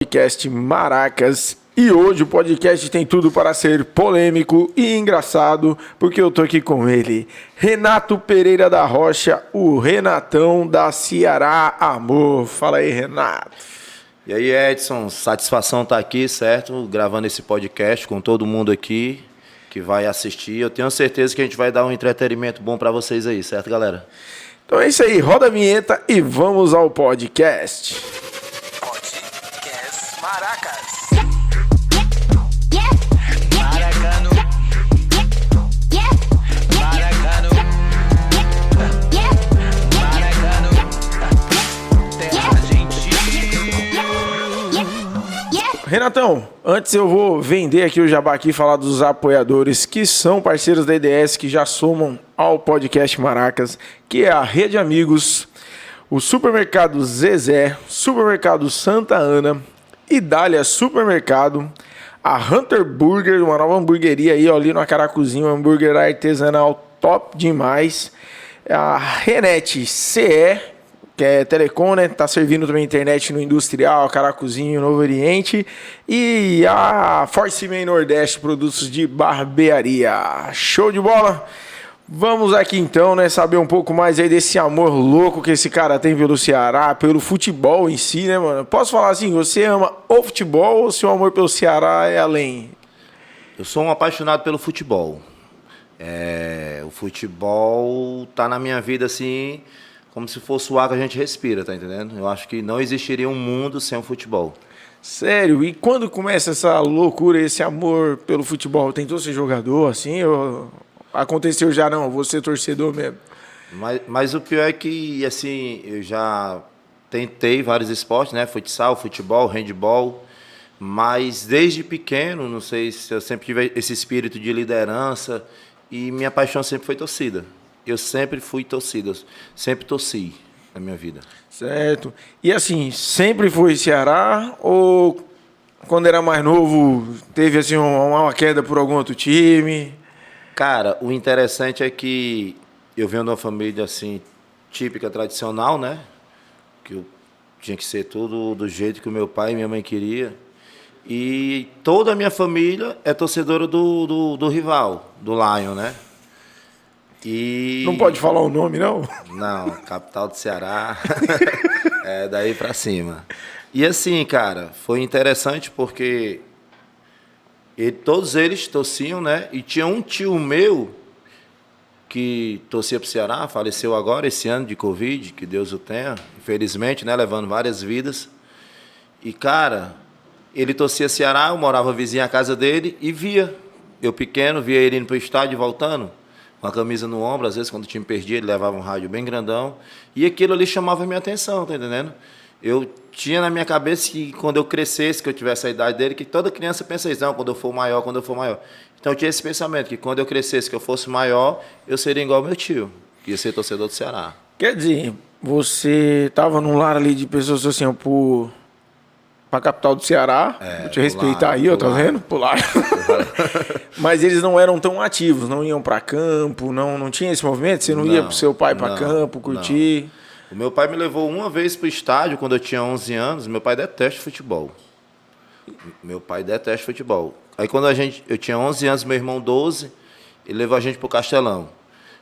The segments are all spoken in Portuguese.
Podcast Maracas. E hoje o podcast tem tudo para ser polêmico e engraçado, porque eu tô aqui com ele, Renato Pereira da Rocha, o Renatão da Ceará Amor. Fala aí, Renato. E aí, Edson, satisfação estar aqui, certo? Gravando esse podcast com todo mundo aqui que vai assistir. Eu tenho certeza que a gente vai dar um entretenimento bom para vocês aí, certo, galera? Então é isso aí, roda a vinheta e vamos ao podcast. Podcast Maracas. Renatão, antes eu vou vender aqui o jabá aqui e falar dos apoiadores que são parceiros da EDS, que já somam ao podcast Maracas, que é a Rede Amigos, o Supermercado Zezé, Supermercado Santa Ana, Idália Supermercado, a Hunter Burger, uma nova hamburgueria aí, ó, ali no Acaracuzinho, um hambúrguer artesanal top demais, a Renete CE, que é telecom, né? Tá servindo também internet no Industrial, Caracuzinho, Novo Oriente. E a Force Man Nordeste, produtos de barbearia. Show de bola? Vamos aqui então, né? Saber um pouco mais aí desse amor louco que esse cara tem pelo Ceará, pelo futebol em si, né, mano? Posso falar assim, você ama o futebol ou seu amor pelo Ceará é além? Eu sou um apaixonado pelo futebol. O futebol tá na minha vida assim, como se fosse o ar que a gente respira, tá entendendo? Eu acho que não existiria um mundo sem o futebol. Sério? E quando começa essa loucura, esse amor pelo futebol? Tentou ser jogador, assim? Ou aconteceu já não? Você torcedor mesmo? Mas o pior é que, assim, eu já tentei vários esportes, né? Futsal, futebol, handball. Mas desde pequeno, não sei se eu sempre tive esse espírito de liderança e minha paixão sempre foi torcida. Eu sempre fui torcida, sempre torci na minha vida. Certo. E assim, sempre foi Ceará ou quando era mais novo teve assim uma queda por algum outro time? Cara, o interessante é que eu venho de uma família assim típica, tradicional, né? Que eu tinha que ser tudo do jeito que o meu pai e minha mãe queria. E toda a minha família é torcedora do rival, do Lion, né? E... Não pode falar o nome, não? Não, capital do Ceará, é daí pra cima. E assim, cara, foi interessante porque todos eles torciam, né? E tinha um tio meu que torcia pro Ceará, faleceu agora esse ano de Covid, que Deus o tenha, infelizmente, né? Levando várias vidas. E, cara, ele torcia Ceará, eu morava vizinho à casa dele e via. Eu pequeno, via ele indo pro estádio e voltando. Com a camisa no ombro, às vezes quando o time perdia, ele levava um rádio bem grandão. E aquilo ali chamava a minha atenção, tá entendendo? Eu tinha na minha cabeça que quando eu crescesse, que eu tivesse a idade dele, que toda criança pensa isso, não, quando eu for maior, quando eu for maior. Então eu tinha esse pensamento, que quando eu crescesse, que eu fosse maior, eu seria igual ao meu tio, que ia ser torcedor do Ceará. Quer dizer, você estava num lar ali de pessoas assim, pra capital do Ceará, vou te respeitar aí, ó, tá vendo? Pular. Mas eles não eram tão ativos, não iam pra campo, não tinha esse movimento? Você não ia pro seu pai pra campo, curtir? Não. O meu pai me levou uma vez pro estádio quando eu tinha 11 anos. Meu pai detesta futebol. Meu pai detesta futebol. Aí quando eu tinha 11 anos, meu irmão 12, ele levou a gente pro Castelão.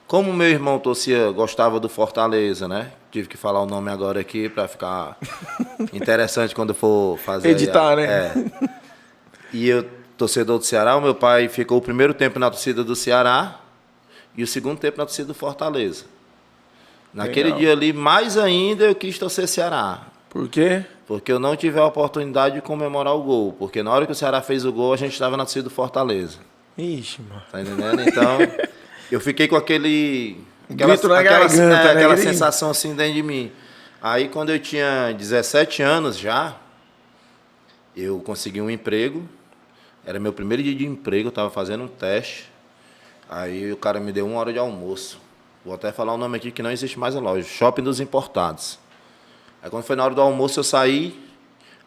Como meu irmão gostava do Fortaleza, né? Tive que falar o nome agora aqui para ficar interessante quando for fazer. Editar, né? E eu, torcedor do Ceará, o meu pai ficou o primeiro tempo na torcida do Ceará e o segundo tempo na torcida do Fortaleza. Naquele dia ali, mais ainda, eu quis torcer Ceará. Por quê? Porque eu não tive a oportunidade de comemorar o gol. Porque na hora que o Ceará fez o gol, a gente estava na torcida do Fortaleza. Ixi, mano. Tá entendendo? Então... Eu fiquei com aquela sensação assim dentro de mim. Aí, quando eu tinha 17 anos já, eu consegui um emprego. Era meu primeiro dia de emprego, eu estava fazendo um teste. Aí o cara me deu 1 hora de almoço. Vou até falar o nome aqui que não existe mais a loja. Shopping dos Importados. Aí, quando foi na hora do almoço, eu saí.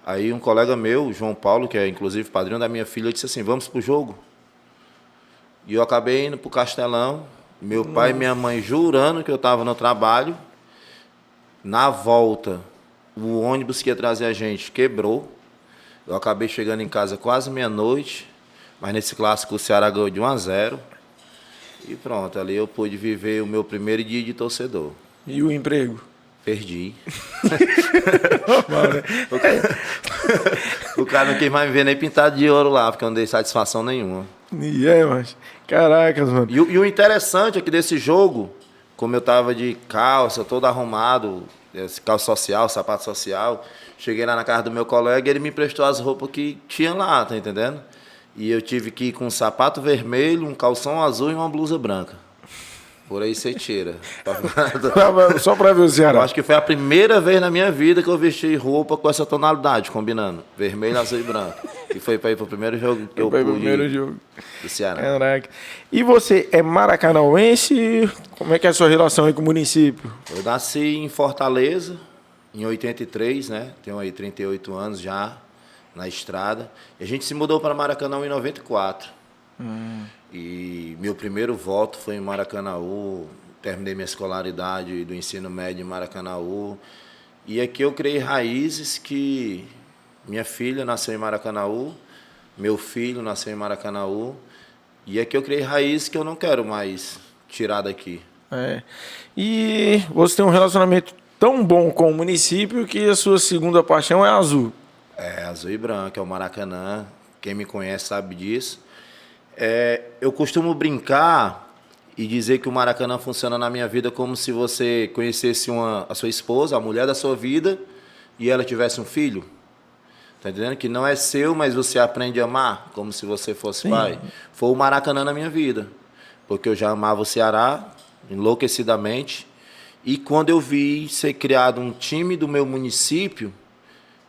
Aí, um colega meu, João Paulo, que é inclusive padrinho da minha filha, disse assim, vamos pro jogo? E eu acabei indo pro Castelão, meu pai e minha mãe jurando que eu estava no trabalho. Na volta, o ônibus que ia trazer a gente quebrou. Eu acabei chegando em casa quase meia-noite, mas nesse clássico o Ceará ganhou de 1-0. E pronto, ali eu pude viver o meu primeiro dia de torcedor. E o emprego? Perdi. O cara não quis mais me ver nem pintado de ouro lá, porque eu não dei satisfação nenhuma. Mas... Caracas, mano. E o interessante é que desse jogo, como eu tava de calça, todo arrumado, calça social, sapato social, cheguei lá na casa do meu colega e ele me emprestou as roupas que tinha lá, tá entendendo? E eu tive que ir com um sapato vermelho, um calção azul e uma blusa branca. Por aí você tira. Só pra ver o Ceará. Eu acho que foi a primeira vez na minha vida que eu vesti roupa com essa tonalidade, combinando. Vermelho, azul e branco. E foi para ir pro primeiro jogo que eu pude do Ceará. Caraca. E você é maracanauense? Como é que é a sua relação aí com o município? Eu nasci em Fortaleza, em 83, né? Tenho aí 38 anos já na estrada. E a gente se mudou para Maracanã em 94. E meu primeiro voto foi em Maracanaú. Terminei minha escolaridade do ensino médio em Maracanaú. E aqui eu criei raízes que minha filha nasceu em Maracanaú, meu filho nasceu em Maracanaú. E aqui eu criei raízes que eu não quero mais tirar daqui. E você tem um relacionamento tão bom com o município que a sua segunda paixão é azul. É, azul e branco, é o Maracanã. Quem me conhece sabe disso. Eu costumo brincar e dizer que o Maracanã funciona na minha vida como se você conhecesse a sua esposa, a mulher da sua vida, e ela tivesse um filho. Tá entendendo? Que não é seu, mas você aprende a amar, como se você fosse pai. Foi o Maracanã na minha vida. Porque eu já amava o Ceará, enlouquecidamente. E quando eu vi ser criado um time do meu município,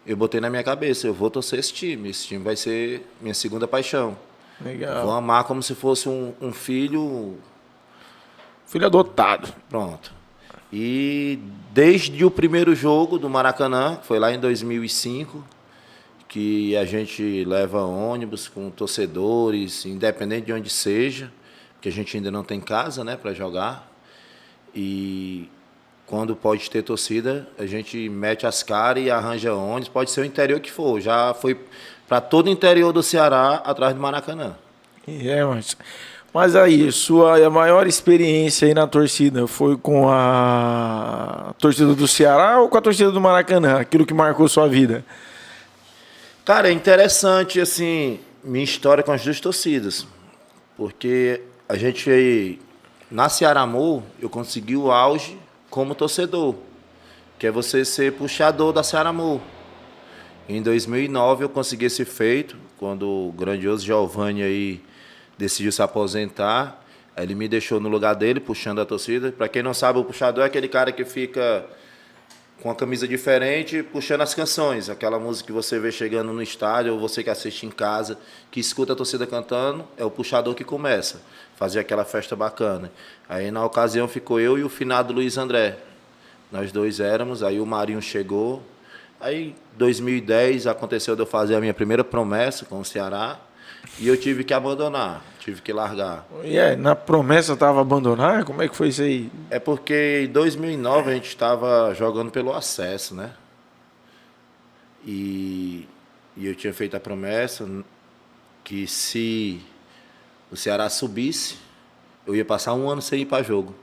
eu botei na minha cabeça, eu vou torcer esse time vai ser minha segunda paixão. Legal. Vou amar como se fosse um filho... Filho adotado. Pronto. E desde o primeiro jogo do Maracanã, que foi lá em 2005, que a gente leva ônibus com torcedores, independente de onde seja, porque a gente ainda não tem casa, né, para jogar. E quando pode ter torcida, a gente mete as caras e arranja ônibus, pode ser o interior que for. Já foi para todo o interior do Ceará, atrás do Maracanã. Mas aí, sua maior experiência aí na torcida foi com a torcida do Ceará ou com a torcida do Maracanã? Aquilo que marcou sua vida? Cara, é interessante, assim, minha história com as duas torcidas. Porque a gente aí, na Ceará Amor, eu consegui o auge como torcedor, que é você ser puxador da Ceará Amor. Em 2009 eu consegui esse feito, quando o grandioso Giovanni aí decidiu se aposentar. Ele me deixou no lugar dele, puxando a torcida. Para quem não sabe, o puxador é aquele cara que fica com a camisa diferente, puxando as canções. Aquela música que você vê chegando no estádio, ou você que assiste em casa, que escuta a torcida cantando, é o puxador que começa. Fazer aquela festa bacana. Aí na ocasião ficou eu e o finado Luiz André. Nós dois éramos, aí o Marinho chegou. Aí, em 2010, aconteceu de eu fazer a minha primeira promessa com o Ceará e eu tive que abandonar, tive que largar. Na promessa estava abandonar? Como é que foi isso aí? É porque em 2009 a gente estava jogando pelo acesso, né? E eu tinha feito a promessa que se o Ceará subisse, eu ia passar um ano sem ir para jogo.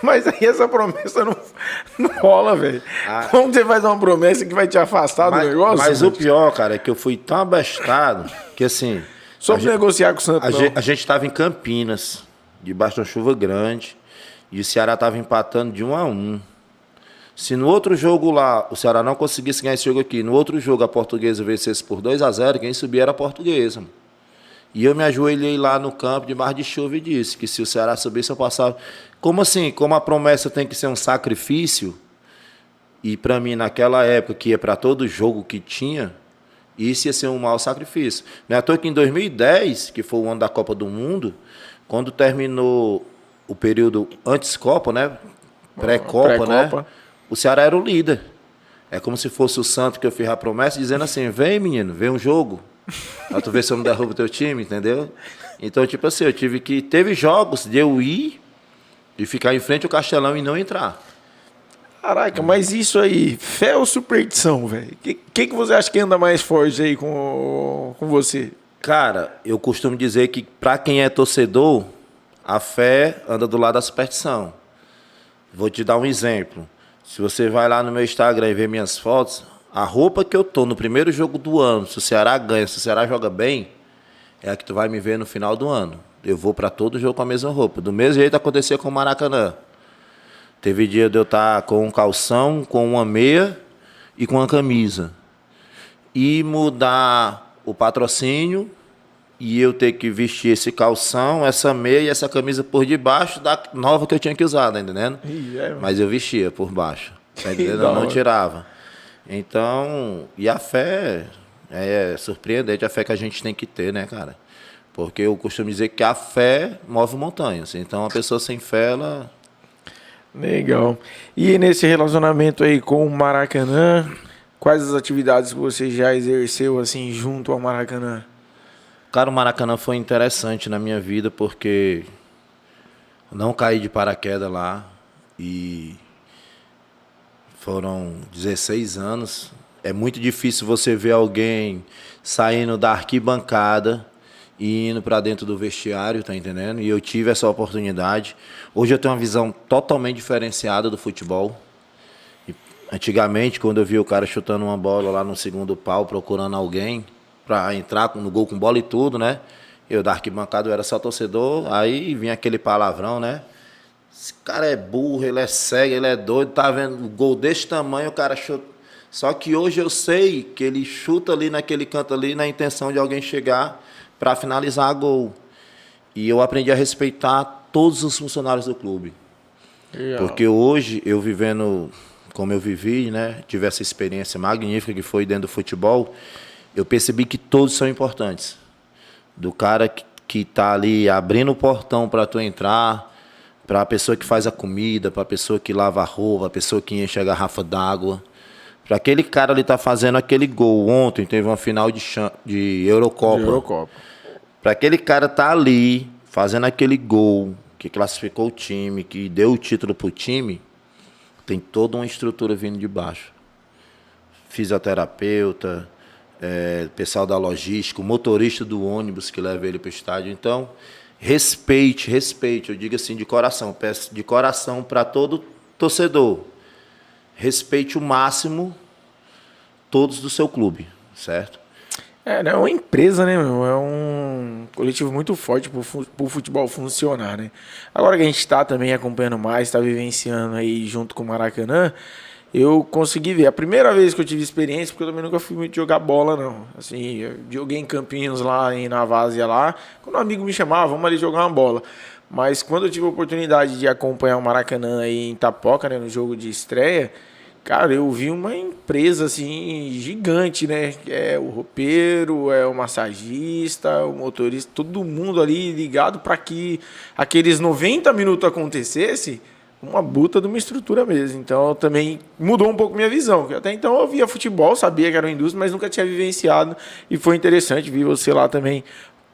Mas aí essa promessa não rola, velho. Como você faz uma promessa que vai te afastar do negócio? Mas o pior, cara, é que eu fui tão abestado que assim... Só pra negociar com o Santos. A gente estava em Campinas, debaixo de uma chuva grande, e o Ceará estava empatando de 1-1. Se no outro jogo lá, o Ceará não conseguisse ganhar esse jogo aqui, no outro jogo a Portuguesa vencesse por 2-0, quem subia era a Portuguesa, mano. E eu me ajoelhei lá no campo, debaixo de chuva, e disse que se o Ceará subisse, eu passava. Como assim? Como a promessa tem que ser um sacrifício, e para mim, naquela época, que ia para todo jogo que tinha, isso ia ser um mau sacrifício. Não é à toa que em 2010, que foi o ano da Copa do Mundo, quando terminou o período antes Copa, né? Pré-Copa, né? O Ceará era o líder. É como se fosse o Santos que eu fiz a promessa, dizendo assim, vem menino, vem um jogo. Pra tu ver se eu não derrubo o teu time, entendeu? Então, tipo assim, teve jogos de eu ir e ficar em frente ao Castelão e não entrar. Caraca, mas isso aí, fé ou superstição, velho? Que você acha que anda mais forte aí com você? Cara, eu costumo dizer que para quem é torcedor, a fé anda do lado da superstição. Vou te dar um exemplo. Se você vai lá no meu Instagram e ver minhas fotos, a roupa que eu tô no primeiro jogo do ano, se o Ceará ganha, se o Ceará joga bem, é a que tu vai me ver no final do ano. Eu vou para todo jogo com a mesma roupa. Do mesmo jeito aconteceu com o Maracanã. Teve dia de eu estar com um calção, com uma meia e com uma camisa. E mudar o patrocínio e eu ter que vestir esse calção, essa meia e essa camisa por debaixo da nova que eu tinha que usar, tá entendendo? Mas eu vestia por baixo, tá entendendo? Eu não tirava. Então, e a fé é surpreendente, a fé que a gente tem que ter, né, cara? Porque eu costumo dizer que a fé move montanhas. Então, a pessoa sem fé, ela... Legal. E nesse relacionamento aí com o Maracanã, quais as atividades que você já exerceu assim junto ao Maracanã? Cara, o Maracanã foi interessante na minha vida porque eu não caí de paraquedas lá e foram 16 anos. É muito difícil você ver alguém saindo da arquibancada e indo para dentro do vestiário, tá entendendo? E eu tive essa oportunidade. Hoje eu tenho uma visão totalmente diferenciada do futebol. Antigamente, quando eu via o cara chutando uma bola lá no segundo pau, procurando alguém para entrar no gol com bola e tudo, né? Eu da arquibancada eu era só torcedor, aí vinha aquele palavrão, né? Esse cara é burro, ele é cego, ele é doido, tá vendo o gol desse tamanho, o cara chuta. Só que hoje eu sei que ele chuta ali naquele canto ali na intenção de alguém chegar para finalizar a gol. E eu aprendi a respeitar todos os funcionários do clube. Legal. Porque hoje, eu vivendo como eu vivi, né? Tive essa experiência magnífica que foi dentro do futebol, eu percebi que todos são importantes. Do cara que tá ali abrindo o portão para tu entrar, para a pessoa que faz a comida, para a pessoa que lava a roupa, a pessoa que enche a garrafa d'água. Para aquele cara ali tá fazendo aquele gol. Ontem teve uma final de Eurocopa. Para aquele cara tá ali fazendo aquele gol que classificou o time, que deu o título pro time, tem toda uma estrutura vindo de baixo. Fisioterapeuta, pessoal da logística, o motorista do ônibus que leva ele para o estádio. Então, respeite, eu digo assim de coração, peço de coração para todo torcedor. Respeite o máximo todos do seu clube, certo? É uma empresa, né, meu? É um coletivo muito forte pro futebol funcionar, né? Agora que a gente está também acompanhando mais, está vivenciando aí junto com o Maracanã, eu consegui ver. A primeira vez que eu tive experiência, porque eu também nunca fui muito jogar bola, não. Assim, eu joguei em Campinas lá, na Várzea lá, quando um amigo me chamava, vamos ali jogar uma bola. Mas quando eu tive a oportunidade de acompanhar o Maracanã aí em Itapoca, né, no jogo de estreia, cara, eu vi uma empresa assim gigante, né? É o roupeiro, é o massagista, o motorista, todo mundo ali ligado para que aqueles 90 minutos acontecesse, uma buta de uma estrutura mesmo. Então também mudou um pouco minha visão, porque até então eu via futebol, sabia que era uma indústria, mas nunca tinha vivenciado e foi interessante ver você lá também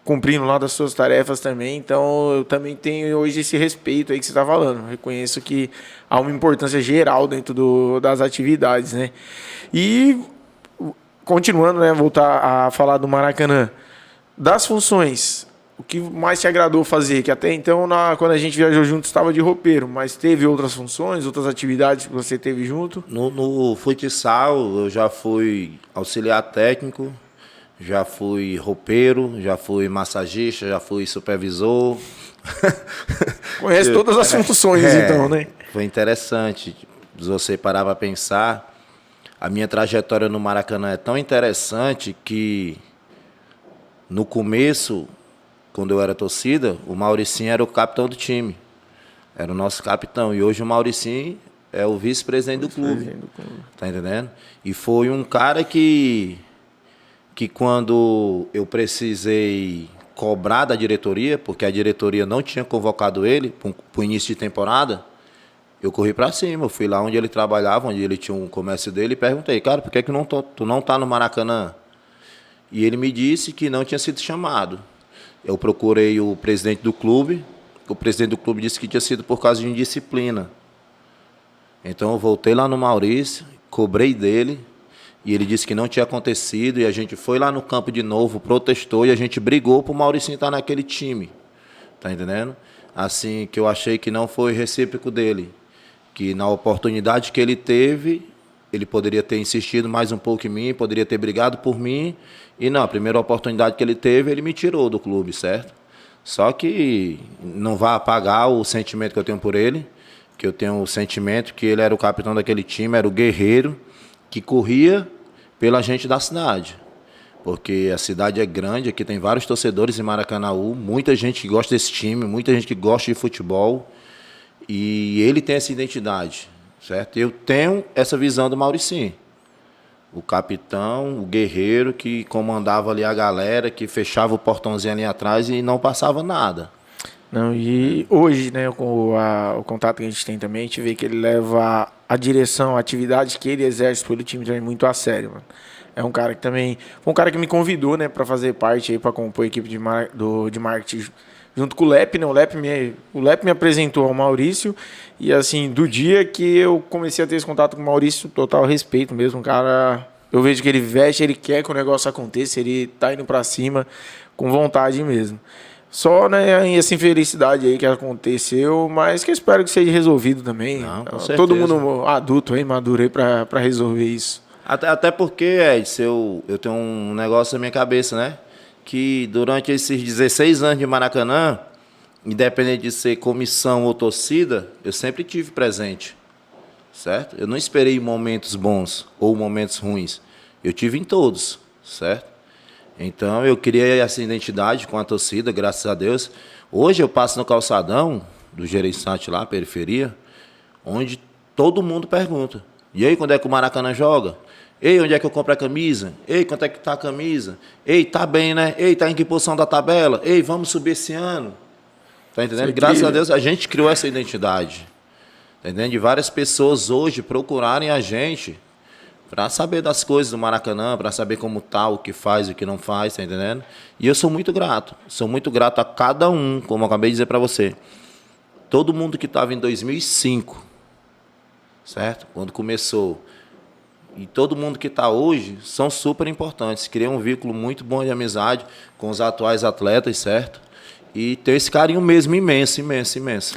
cumprindo lá das suas tarefas também. Então eu também tenho hoje esse respeito aí que você está falando. Reconheço que há uma importância geral dentro das atividades, né? E continuando, né, voltar a falar do Maracanã, das funções, o que mais te agradou fazer? Que até então, quando a gente viajou junto, estava de roupeiro, mas teve outras funções, outras atividades que você teve junto? No futsal, eu já fui auxiliar técnico, já fui roupeiro, já fui massagista, já fui supervisor. Conhece todas as funções, então, né? Foi interessante. Se você parar para pensar, a minha trajetória no Maracanã é tão interessante que, no começo, quando eu era torcida, o Mauricinho era o capitão do time. Era o nosso capitão. E hoje o Mauricinho é o vice-presidente do clube. Tá entendendo? E foi um cara que quando eu precisei cobrar da diretoria, porque a diretoria não tinha convocado ele para o início de temporada, eu corri para cima. Eu fui lá onde ele trabalhava, onde ele tinha um comércio dele, e perguntei, cara, por que tu não tá no Maracanã? E ele me disse que não tinha sido chamado. Eu procurei o presidente do clube, o presidente do clube disse que tinha sido por causa de indisciplina. Então eu voltei lá no Maurício, cobrei dele, e ele disse que não tinha acontecido, e a gente foi lá no campo de novo, protestou, e a gente brigou pro Maurício estar naquele time. Tá entendendo? Assim, que eu achei que não foi recíproco dele. Que na oportunidade que ele teve, ele poderia ter insistido mais um pouco em mim, poderia ter brigado por mim, e não, a primeira oportunidade que ele teve, ele me tirou do clube, certo? Só que não vai apagar o sentimento que eu tenho por ele, que eu tenho o sentimento que ele era o capitão daquele time, era o guerreiro que corria pela gente da cidade. Porque a cidade é grande, aqui tem vários torcedores em Maracanaú, muita gente que gosta desse time, muita gente que gosta de futebol, e ele tem essa identidade, certo? Eu tenho essa visão do Mauricinho. O capitão, o guerreiro que comandava ali a galera, que fechava o portãozinho ali atrás e não passava nada. Não, e hoje, né, com o contato que a gente tem também, a gente vê que ele leva a direção, a atividade que ele exerce pelo time também muito a sério, mano. É um cara que também... Foi um cara que me convidou, né, para fazer parte aí, para compor a equipe de marketing junto com o Lepe, né? O Lepe me apresentou ao Maurício e, assim, do dia que eu comecei a ter esse contato com o Maurício, total respeito mesmo, um cara... Eu vejo que ele veste, ele quer que o negócio aconteça, ele tá indo para cima com vontade mesmo. Só, né, essa infelicidade aí que aconteceu, mas que eu espero que seja resolvido também. Não, com Todo certeza. mundo adulto aí, maduro aí pra resolver isso. Até porque, Edson, eu tenho um negócio na minha cabeça, né? Que durante esses 16 anos de Maracanã, independente de ser comissão ou torcida, eu sempre tive presente, certo? Eu não esperei momentos bons ou momentos ruins. Eu tive em todos, certo? Então, eu criei essa identidade com a torcida, graças a Deus. Hoje eu passo no calçadão do Gereissante lá, periferia, onde todo mundo pergunta: e aí, quando é que o Maracanã joga? Ei, onde é que eu compro a camisa? Ei, quanto é que tá a camisa? Ei, tá bem, né? Ei, tá em que posição da tabela? Ei, vamos subir esse ano. Tá entendendo? Você Graças cria. a Deus a gente criou essa identidade. Tá entendendo? De várias pessoas hoje procurarem a gente para saber das coisas do Maracanã, para saber como tá, o que faz, o que não faz, tá entendendo? E eu sou muito grato. Sou muito grato a cada um, como eu acabei de dizer para você. Todo mundo que estava em 2005, certo? Quando começou. E todo mundo que está hoje são super importantes. Criam um vínculo muito bom de amizade com os atuais atletas, certo? E tem esse carinho mesmo imenso, imenso, imenso.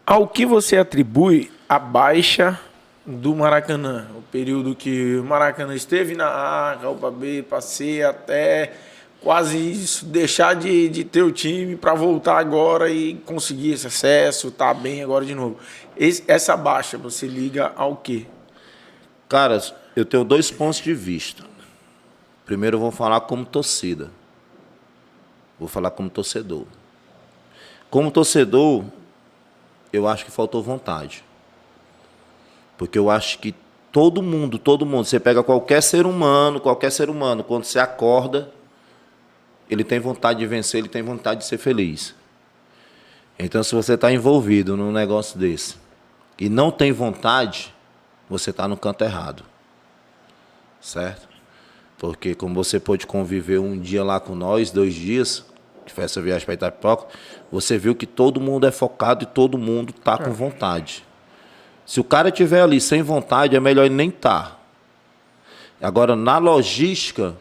Ao que você atribui a baixa do Maracanã? O período que o Maracanã esteve na A, Copa B, passei até quase isso, deixar de ter o time para voltar agora e conseguir esse acesso, tá bem agora de novo. Essa baixa você liga ao quê? Cara, eu tenho 2 pontos de vista. Primeiro eu vou falar como torcida. Vou falar como torcedor. Como torcedor, eu acho que faltou vontade. Porque eu acho que todo mundo, você pega qualquer ser humano, quando você acorda, ele tem vontade de vencer, ele tem vontade de ser feliz. Então, se você está envolvido num negócio desse e não tem vontade, você está no canto errado. Certo? Porque como você pôde conviver um dia lá com nós, 2 dias, que foi essa viagem para Itapipoca, você viu que todo mundo é focado e todo mundo está com vontade. Se o cara estiver ali sem vontade, é melhor ele nem estar. Agora, na logística,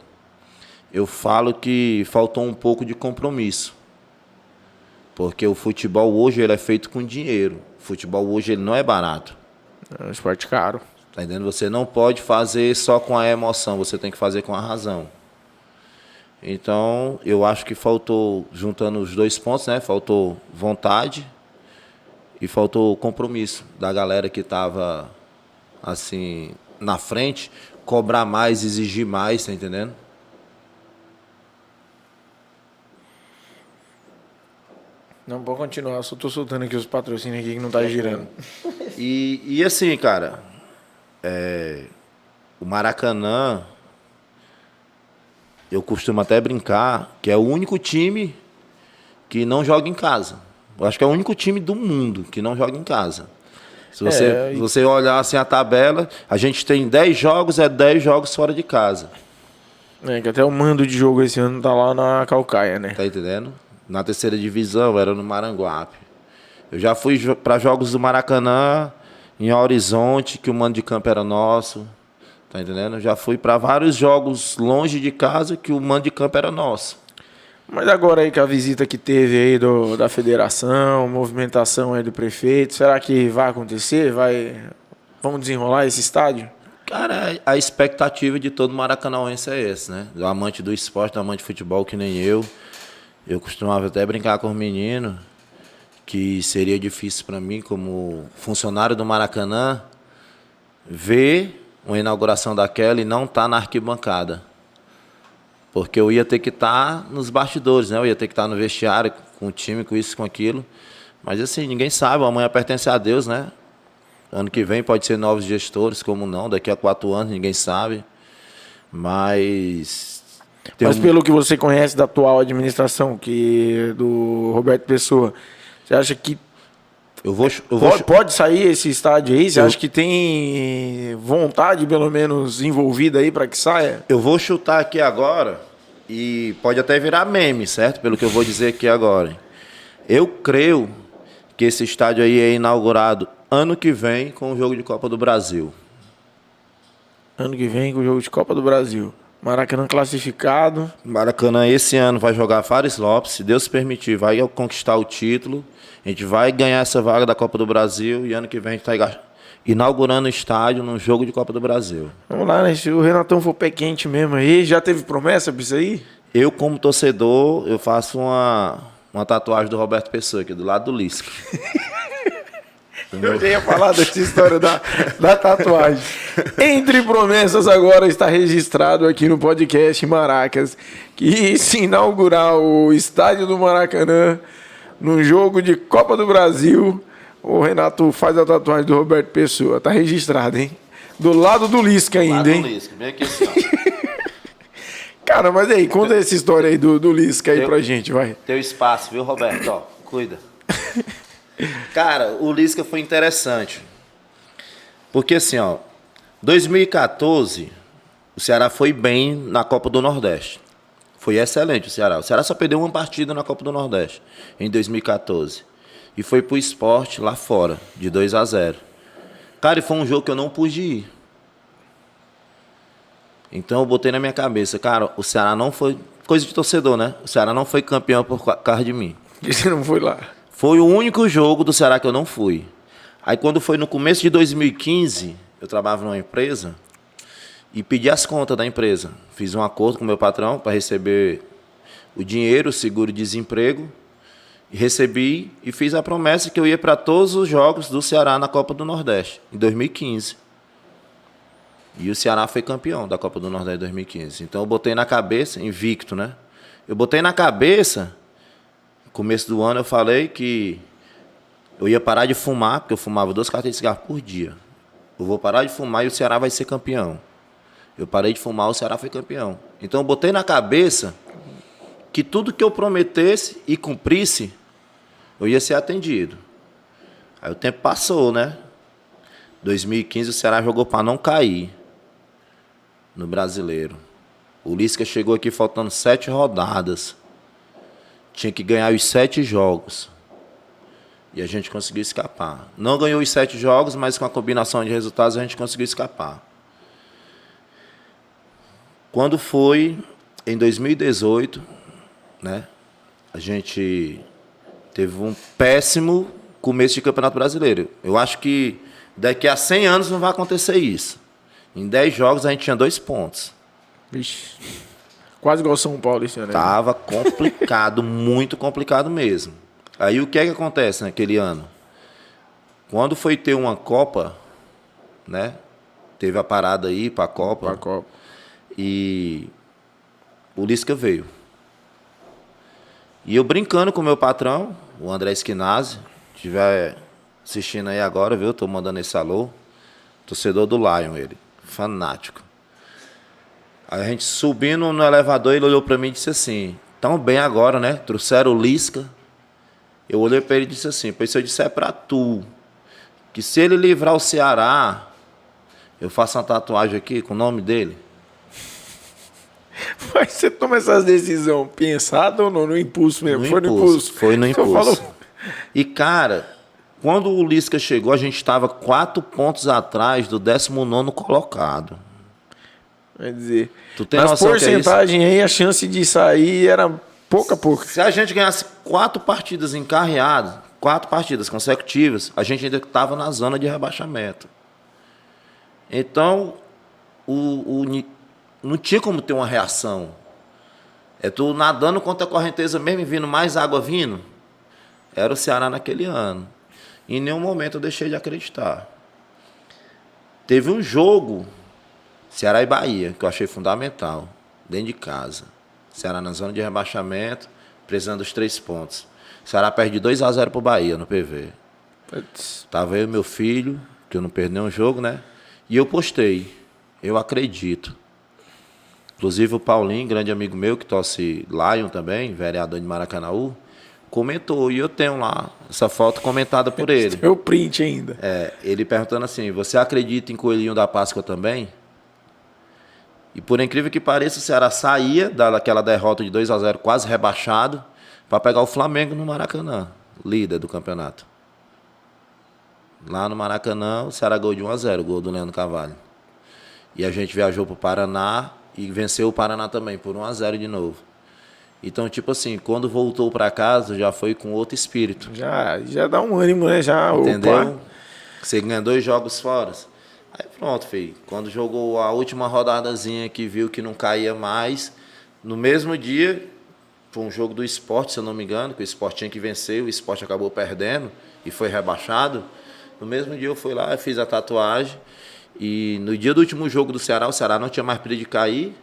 eu falo que faltou um pouco de compromisso. Porque o futebol hoje ele é feito com dinheiro. O futebol hoje ele não é barato. É um esporte caro. Tá entendendo? Você não pode fazer só com a emoção, você tem que fazer com a razão. Então, eu acho que faltou, juntando os 2 pontos, né? Faltou vontade e faltou compromisso da galera que estava assim na frente, cobrar mais, exigir mais, tá entendendo? Não, pode continuar, eu só tô soltando aqui os patrocínios aqui que não tá girando. E assim, cara, o Maracanã, eu costumo até brincar que é o único time que não joga em casa. Eu acho que é o único time do mundo que não joga em casa. Se você olhar assim a tabela, a gente tem 10 jogos, 10 jogos fora de casa. Que até o mando de jogo esse ano tá lá na Calcaia, né? Tá entendendo? Na 3ª divisão, era no Maranguape. Eu já fui para jogos do Maracanã em Horizonte, que o mando de campo era nosso. Tá entendendo? Já fui para vários jogos longe de casa que o mando de campo era nosso. Mas agora aí com a visita que teve aí da federação, movimentação aí do prefeito, será que vai acontecer? Vamos desenrolar esse estádio? Cara, a expectativa de todo maracanauense é esse, né? Do amante do esporte, do amante de futebol que nem eu. Eu costumava até brincar com os meninos que seria difícil para mim, como funcionário do Maracanã, ver uma inauguração daquela e não estar na arquibancada. Porque eu ia ter que estar nos bastidores, né? Eu ia ter que estar no vestiário, com o time, com isso, com aquilo. Mas assim, ninguém sabe, amanhã pertence a Deus, né? Ano que vem pode ser novos gestores, como não, daqui a 4 anos, ninguém sabe. Mas pelo que você conhece da atual administração, que do Roberto Pessoa, você acha que pode sair esse estádio aí? Você acha que tem vontade, pelo menos, envolvida aí para que saia? Eu vou chutar aqui agora e pode até virar meme, certo? Pelo que eu vou dizer aqui agora. Eu creio que esse estádio aí é inaugurado ano que vem com o jogo de Copa do Brasil. Ano que vem com o jogo de Copa do Brasil. Maracanã classificado. Maracanã esse ano vai jogar Fares Lopes, se Deus permitir, vai conquistar o título. A gente vai ganhar essa vaga da Copa do Brasil e ano que vem a gente está inaugurando o estádio num jogo de Copa do Brasil. Vamos lá, né? Se o Renatão for pé quente mesmo aí, já teve promessa pra isso aí? Eu, como torcedor, eu faço uma tatuagem do Roberto Pessoa aqui, do lado do Lisca. Eu já ia falar dessa história da tatuagem. Entre promessas, agora está registrado aqui no podcast Maracas que se inaugurar o estádio do Maracanã no jogo de Copa do Brasil, o Renato faz a tatuagem do Roberto Pessoa. Tá registrado, hein? Do lado do Lisca ainda, lado hein? Do Lisca, bem aqui assim, ó. Cara, mas aí, conta essa história aí do Lisca aí pra gente, vai. Teu espaço, viu, Roberto? Ó, cuida. Cara, o Lisca foi interessante. Porque assim, ó, 2014, o Ceará foi bem na Copa do Nordeste. Foi excelente o Ceará. O Ceará só perdeu uma partida na Copa do Nordeste, em 2014. E foi pro Sport lá fora, de 2-0. Cara, e foi um jogo que eu não pude ir. Então eu botei na minha cabeça, cara, o Ceará não foi... Coisa de torcedor, né? O Ceará não foi campeão por causa de mim. E você não foi lá? Foi o único jogo do Ceará que eu não fui. Aí quando foi no começo de 2015, eu trabalhava numa empresa e pedi as contas da empresa. Fiz um acordo com o meu patrão para receber o dinheiro, o seguro-desemprego. E recebi e fiz a promessa que eu ia para todos os jogos do Ceará na Copa do Nordeste, em 2015. E o Ceará foi campeão da Copa do Nordeste em 2015. Então eu botei na cabeça, invicto, né? Eu botei na cabeça, no começo do ano eu falei que eu ia parar de fumar, porque eu fumava 2 carteiras de cigarro por dia. Eu vou parar de fumar e o Ceará vai ser campeão. Eu parei de fumar, o Ceará foi campeão. Então eu botei na cabeça que tudo que eu prometesse e cumprisse, eu ia ser atendido. Aí o tempo passou, né? 2015 o Ceará jogou para não cair no Brasileiro. O Lisca chegou aqui faltando 7 rodadas. Tinha que ganhar os 7 jogos. E a gente conseguiu escapar. Não ganhou os 7 jogos, mas com a combinação de resultados a gente conseguiu escapar. Quando foi em 2018, né, a gente teve um péssimo começo de Campeonato Brasileiro. Eu acho que daqui a 100 anos não vai acontecer isso. Em 10 jogos a gente tinha 2 pontos. Vixe, quase igual São Paulo esse ano. Tava complicado, muito complicado mesmo. Aí o que é que acontece naquele ano? Quando foi ter uma Copa, né? Teve a parada aí para a Copa. Pra Copa. E o Lisca veio. E eu brincando com o meu patrão, o André Esquinazzi, estiver assistindo aí agora, viu? Tô mandando esse alô. Torcedor do Lion, ele. Fanático. Aí a gente subindo no elevador, ele olhou para mim e disse assim: tão bem agora, né? Trouxeram o Lisca. Eu olhei para ele e disse assim: pois se eu disser para tu que se ele livrar o Ceará, eu faço uma tatuagem aqui com o nome dele. Mas você toma essas decisões pensada ou não? No impulso mesmo? No Foi impulso, no impulso? foi no Você impulso. falou... E, cara, Quando o Lisca chegou, a gente estava 4 pontos atrás do 19º colocado. Quer dizer, Tu tem nas noção que é isso? porcentagem aí, a chance de sair era pouca. Se a gente ganhasse 4 partidas encarreadas, 4 partidas consecutivas, a gente ainda estava na zona de rebaixamento. Então, não tinha como ter uma reação. É tu nadando contra a correnteza mesmo e vindo mais água vindo. Era o Ceará naquele ano. Em nenhum momento eu deixei de acreditar. Teve um jogo, Ceará e Bahia, que eu achei fundamental, dentro de casa. Ceará na zona de rebaixamento, precisando dos 3 pontos. Ceará perde 2-0 pro Bahia no PV. Tava eu e meu filho, que eu não perdi nenhum jogo, né? E eu postei, eu acredito. Inclusive o Paulinho, grande amigo meu, que torce Lion também, vereador de Maracanaú, comentou, e eu tenho lá essa foto comentada por ele. Tem o print ainda. Ele perguntando assim, você acredita em Coelhinho da Páscoa também? E por incrível que pareça, o Ceará saía daquela derrota de 2-0, quase rebaixado, para pegar o Flamengo no Maracanã, líder do campeonato. Lá no Maracanã, o Ceará ganhou de 1-0, gol do Leandro Carvalho. E a gente viajou para o Paraná e venceu o Paraná também, por 1-0 de novo. Então, tipo assim, quando voltou para casa, já foi com outro espírito. Já dá um ânimo, né? Já, entendeu? Opa. Você ganha 2 jogos fora. Aí pronto, filho. Quando jogou a última rodadazinha que viu que não caía mais, no mesmo dia, foi um jogo do Sport, se eu não me engano, que o Sport tinha que vencer, o Sport acabou perdendo e foi rebaixado. No mesmo dia eu fui lá, fiz a tatuagem. E no dia do último jogo do Ceará, o Ceará não tinha mais perigo de cair.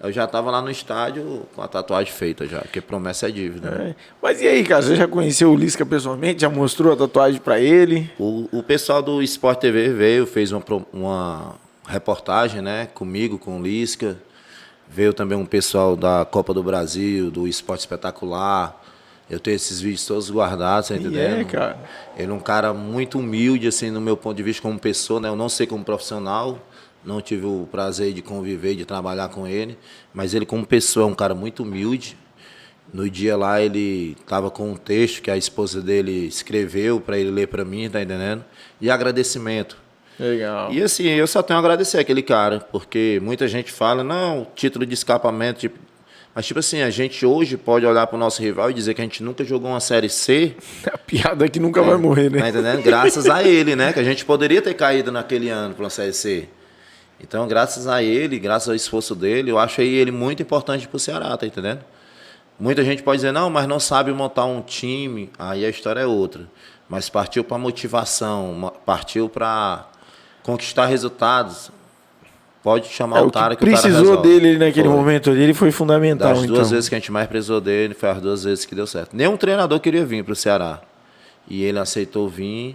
Eu já estava lá no estádio com a tatuagem feita já, porque promessa é dívida. Né? Mas e aí, cara, você já conheceu o Lisca pessoalmente? Já mostrou a tatuagem para ele? O pessoal do Sport TV veio, fez uma reportagem, né, comigo, com o Lisca. Veio também um pessoal da Copa do Brasil, do Esporte Espetacular. Eu tenho esses vídeos todos guardados, tá entendendo? Cara. Ele é um cara muito humilde, assim, no meu ponto de vista como pessoa, né? Eu não sei como profissional, não tive o prazer de conviver, de trabalhar com ele, mas ele como pessoa é um cara muito humilde. No dia lá ele estava com um texto que a esposa dele escreveu para ele ler para mim, tá entendendo? E agradecimento. Legal. E assim, eu só tenho a agradecer aquele cara, porque muita gente fala, não, título de escapamento, tipo, mas tipo assim, a gente hoje pode olhar para o nosso rival e dizer que a gente nunca jogou uma Série C. A piada que nunca vai morrer, né? Tá entendendo? Graças a ele, né? Que a gente poderia ter caído naquele ano para uma Série C. Então, graças a ele, graças ao esforço dele, eu achei ele muito importante para o Ceará, tá entendendo? Muita gente pode dizer, não, mas não sabe montar um time, aí a história é outra. Mas partiu para motivação, partiu para conquistar resultados. Pode chamar o cara que o cara precisou dele naquele momento ali, ele foi fundamental. Das 2 vezes que a gente mais precisou dele, foi as 2 vezes que deu certo. Nenhum treinador queria vir para o Ceará. E ele aceitou vir.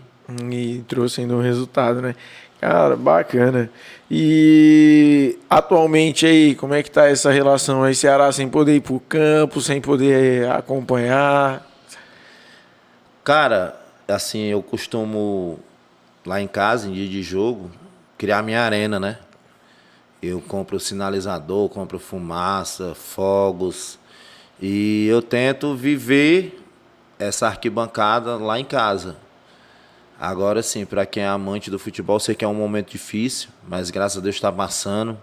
E trouxe ainda um resultado, né? Cara, bacana. E atualmente aí, como é que tá essa relação aí? Ceará sem poder ir pro campo, sem poder acompanhar? Cara, assim, eu costumo, lá em casa, em dia de jogo, criar minha arena, né? Eu compro sinalizador, compro fumaça, fogos. E eu tento viver essa arquibancada lá em casa. Agora sim, para quem é amante do futebol, sei que é um momento difícil, mas graças a Deus está passando.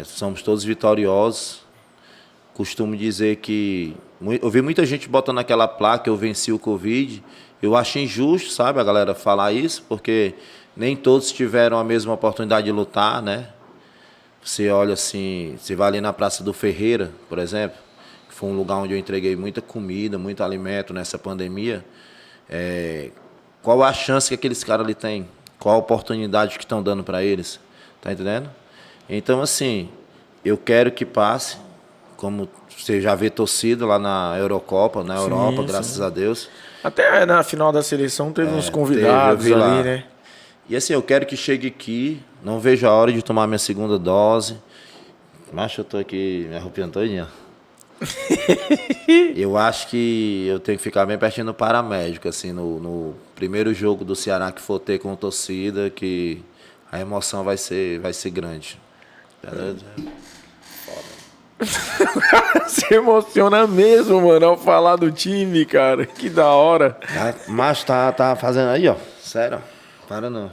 Somos todos vitoriosos. Costumo dizer que... Eu vi muita gente botando aquela placa, eu venci o Covid. Eu acho injusto, sabe, a galera falar isso, porque nem todos tiveram a mesma oportunidade de lutar, né? Você olha assim, você vai ali na Praça do Ferreira, por exemplo, que foi um lugar onde eu entreguei muita comida, muito alimento nessa pandemia. Qual a chance que aqueles caras ali têm? Qual a oportunidade que estão dando para eles? Tá entendendo? Então, assim, eu quero que passe, como você já vê torcida lá na Eurocopa, na Europa, graças a Deus. Até na final da seleção teve uns convidados ali, lá, né? E assim, eu quero que chegue aqui, não vejo a hora de tomar minha segunda dose. Mas eu tô aqui me arrupiando todinha. Eu acho que eu tenho que ficar bem pertinho do paramédico, assim, no primeiro jogo do Ceará que for ter com torcida, que a emoção vai ser grande. Se emociona mesmo, mano, ao falar do time, cara. Que da hora. Mas tá fazendo aí, ó. Sério, para não.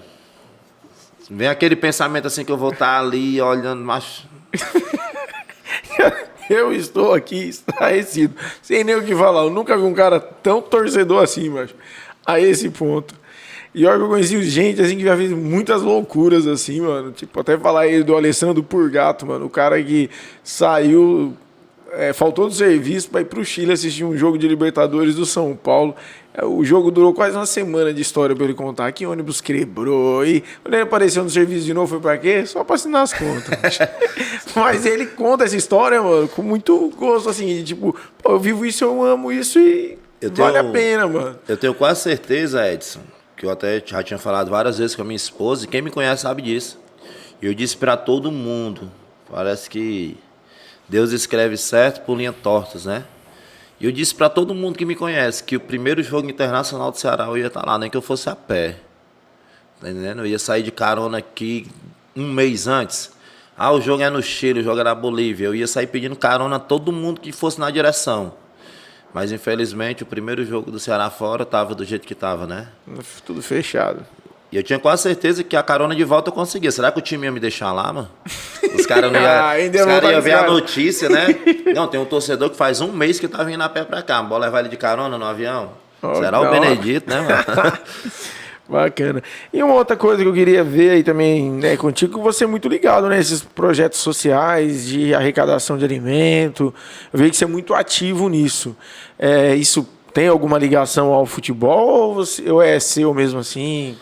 Vem aquele pensamento assim que eu vou estar ali olhando, mas... Eu estou aqui estarrecido. Sem nem o que falar. Eu nunca vi um cara tão torcedor assim, macho. A esse ponto. E olha que eu conheci gente assim que já fez muitas loucuras assim, mano. Tipo, até falar aí do Alessandro Purgato, mano. O cara que saiu, faltou do serviço para ir pro Chile assistir um jogo de Libertadores do São Paulo. O jogo durou quase uma semana de história pra ele contar. Que ônibus quebrou. E quando ele apareceu no serviço de novo, foi pra quê? Só pra assinar as contas. Mas ele conta essa história, mano, com muito gosto, assim. De, tipo, pô, eu vivo isso, eu amo isso e vale a pena, mano. Eu tenho quase certeza, Edson, que eu até já tinha falado várias vezes com a minha esposa, e quem me conhece sabe disso. Eu disse pra todo mundo, parece que Deus escreve certo por linhas tortas, né? E eu disse pra todo mundo que me conhece que o primeiro jogo internacional do Ceará eu ia estar lá, nem que eu fosse a pé. Tá entendendo? Eu ia sair de carona aqui um mês antes. O jogo é no Chile, o jogo é na Bolívia. Eu ia sair pedindo carona a todo mundo que fosse na direção. Mas, infelizmente, o primeiro jogo do Ceará fora estava do jeito que estava, né? Tudo fechado. E eu tinha quase certeza que a carona de volta eu conseguia. Será que o time ia me deixar lá, mano? Os caras não iam ver a notícia, né? Não, tem um torcedor que faz um mês que tá vindo a pé pra cá. Bora levar ele de carona no avião? Será o Benedito, né, mano? Bacana. E uma outra coisa que eu queria ver aí também, né, contigo, que você é muito ligado, né, nesses projetos sociais de arrecadação de alimento. Eu vejo que você é muito ativo nisso. Isso tem alguma ligação ao futebol ou é seu mesmo assim?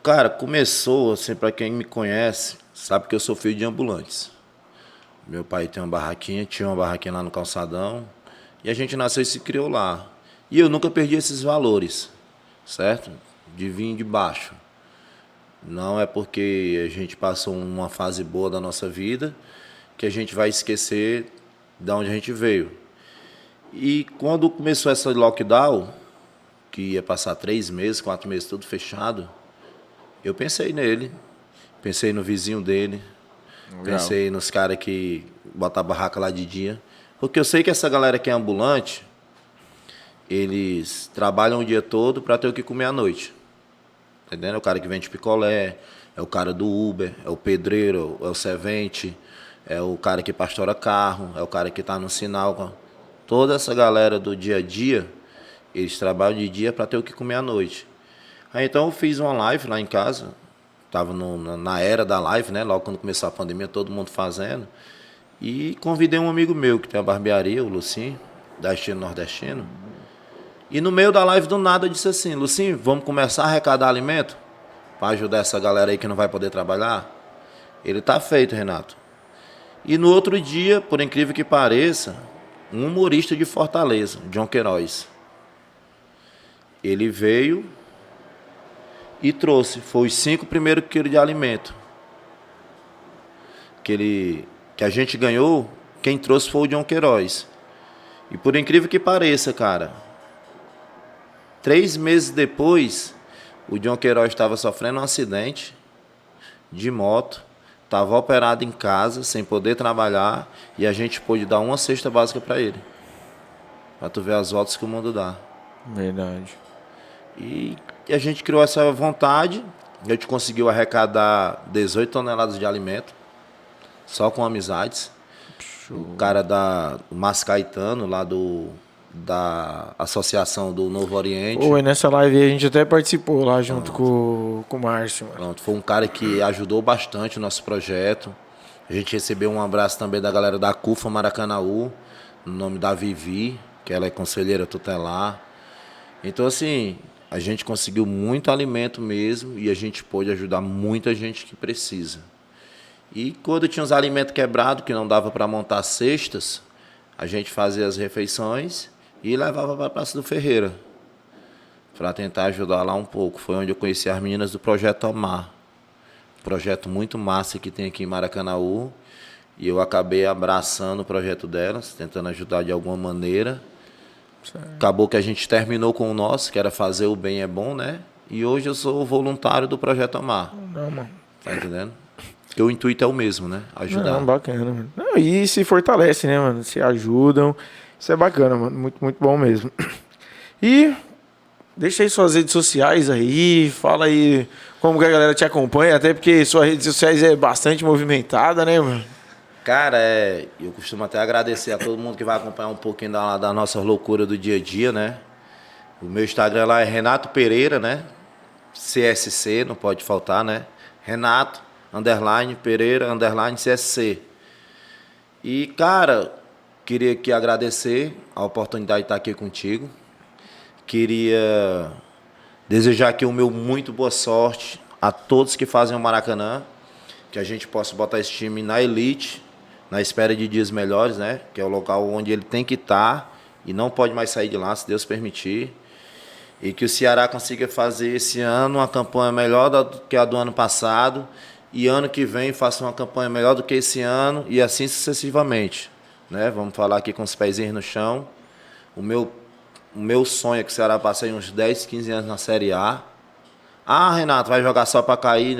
Cara, começou, assim, pra quem me conhece, sabe que eu sou filho de ambulantes. Meu pai tem uma barraquinha, tinha uma barraquinha lá no Calçadão, e a gente nasceu e se criou lá. E eu nunca perdi esses valores, certo? De vir de baixo. Não é porque a gente passou uma fase boa da nossa vida que a gente vai esquecer de onde a gente veio. E quando começou essa lockdown, que ia passar 3 meses, 4 meses, tudo fechado, eu pensei nele, pensei no vizinho dele, pensei nos caras que botam a barraca lá de dia. Porque eu sei que essa galera que é ambulante, eles trabalham o dia todo para ter o que comer à noite. Entendendo? É o cara que vende picolé, é o cara do Uber, é o pedreiro, é o servente, é o cara que pastora carro, é o cara que está no sinal. Toda essa galera do dia a dia, eles trabalham de dia para ter o que comer à noite. Aí então eu fiz uma live lá em casa, estava na era da live, né? Logo quando começou a pandemia, todo mundo fazendo. E convidei um amigo meu que tem uma barbearia, o Lucinho, da Estilo Nordestino. E no meio da live do nada eu disse assim: Lucinho, vamos começar a arrecadar alimento para ajudar essa galera aí que não vai poder trabalhar? Ele tá feito, Renato. E no outro dia, por incrível que pareça, um humorista de Fortaleza, John Queiroz, ele veio e trouxe, foi os 5 primeiros quilos de alimento que a gente ganhou. Quem trouxe foi o John Queiroz. E por incrível que pareça, cara, 3 meses depois, o John Queiroz estava sofrendo um acidente de moto, estava operado em casa, sem poder trabalhar, e a gente pôde dar uma cesta básica para ele. Para tu ver as voltas que o mundo dá. Verdade. E a gente criou essa vontade, a gente conseguiu arrecadar 18 toneladas de alimento, só com amizades. Show. O cara o Márcio Caetano, lá da Associação do Novo Oriente. Pô, nessa live a gente até participou lá junto com o Márcio. Mano. Pronto, foi um cara que ajudou bastante o nosso projeto. A gente recebeu um abraço também da galera da CUFA Maracanaú, no nome da Vivi, que ela é conselheira tutelar. Então, assim, a gente conseguiu muito alimento mesmo e a gente pôde ajudar muita gente que precisa. E quando tinha os alimentos quebrados, que não dava para montar cestas, a gente fazia as refeições e levava para a Praça do Ferreira, para tentar ajudar lá um pouco. Foi onde eu conheci as meninas do Projeto Amar. Projeto muito massa que tem aqui em Maracanaú. E eu acabei abraçando o projeto delas, tentando ajudar de alguma maneira. Certo. Acabou que a gente terminou com o nosso, que era fazer o bem é bom, né? E hoje eu sou voluntário do Projeto Amar. Não, mano. Tá entendendo? Porque o intuito é o mesmo, né? Ajudar. Não, bacana. Não, e se fortalece, né, mano? Se ajudam. Isso é bacana, mano. Muito, muito bom mesmo. E deixa aí suas redes sociais aí, fala aí como que a galera te acompanha, até porque suas redes sociais é bastante movimentada, né, mano? Cara, eu costumo até agradecer a todo mundo que vai acompanhar um pouquinho da nossa loucura do dia a dia, né? O meu Instagram lá é Renato Pereira, né? CSC, não pode faltar, né? Renato, Pereira, CSC. E, cara, queria aqui agradecer a oportunidade de estar aqui contigo. Queria desejar aqui o meu muito boa sorte a todos que fazem o Maracanã, que a gente possa botar esse time na elite, na espera de dias melhores, né? Que é o local onde ele tem que estar e não pode mais sair de lá, se Deus permitir. E que o Ceará consiga fazer esse ano uma campanha melhor do que a do ano passado e ano que vem faça uma campanha melhor do que esse ano e assim sucessivamente, né? Vamos falar aqui com os pezinhos no chão. O meu sonho é que o Ceará passe aí uns 10, 15 anos na Série A. Ah, Renato, vai jogar só para cair?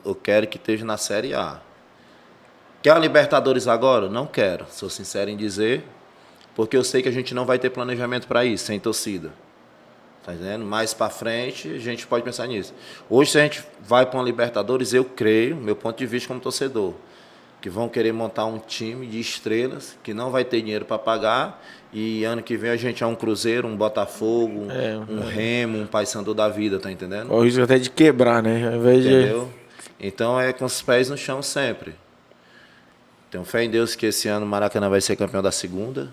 Eu quero que esteja na Série A. Quer a Libertadores agora? Não quero, sou sincero em dizer, porque eu sei que a gente não vai ter planejamento para isso, sem torcida. Tá entendendo? Mais para frente, a gente pode pensar nisso. Hoje, se a gente vai para uma Libertadores, eu creio, meu ponto de vista como torcedor, que vão querer montar um time de estrelas, que não vai ter dinheiro para pagar, e ano que vem a gente é um Cruzeiro, um Botafogo, um Remo, um Paysandu da vida, tá entendendo? O risco até de quebrar, né? Ao invés Entendeu? Então é com os pés no chão sempre. Tenho fé em Deus que esse ano o Maracanã vai ser campeão da segunda.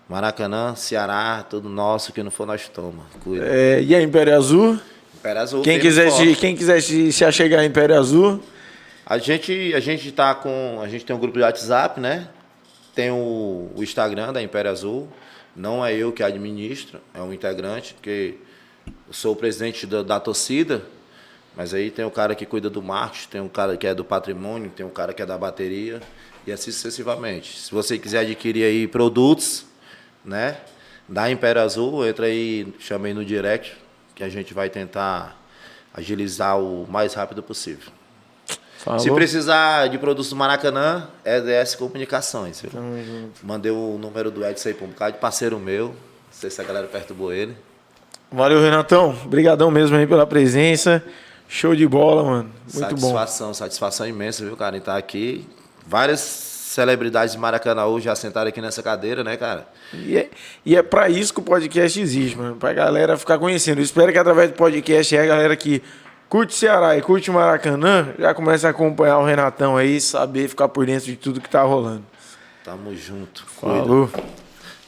Maracanã, Ceará, tudo nosso, que não for nós toma. Cuida. E a Império Azul? Império Azul. Quem quiser se achegar a Império Azul? A gente tem um grupo de WhatsApp, né? Tem o Instagram da Império Azul. Não é eu que administro, é um integrante, porque eu sou o presidente da torcida. Mas aí tem o cara que cuida do marketing, tem um cara que é do patrimônio, tem um cara que é da bateria e assim sucessivamente. Se você quiser adquirir aí produtos, né, da Império Azul, entra aí, chama aí no direct, que a gente vai tentar agilizar o mais rápido possível. Falou. Se precisar de produtos do Maracanã, é EDS Comunicações. Viu? Mandei o número do Edson aí para um bocado de parceiro meu, não sei se a galera perturbou ele. Valeu, Renatão. Obrigadão mesmo aí pela presença. Show de bola, mano. Muito bom. Satisfação imensa, viu, cara, em estar aqui. Várias celebridades de Maracanã já sentaram aqui nessa cadeira, né, cara? E é pra isso que o podcast existe, mano. Pra galera ficar conhecendo. Eu espero que através do podcast a galera que curte Ceará e curte Maracanã já comece a acompanhar o Renatão aí, saber ficar por dentro de tudo que tá rolando. Tamo junto. Falou.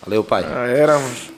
Valeu, pai. Já era, mano.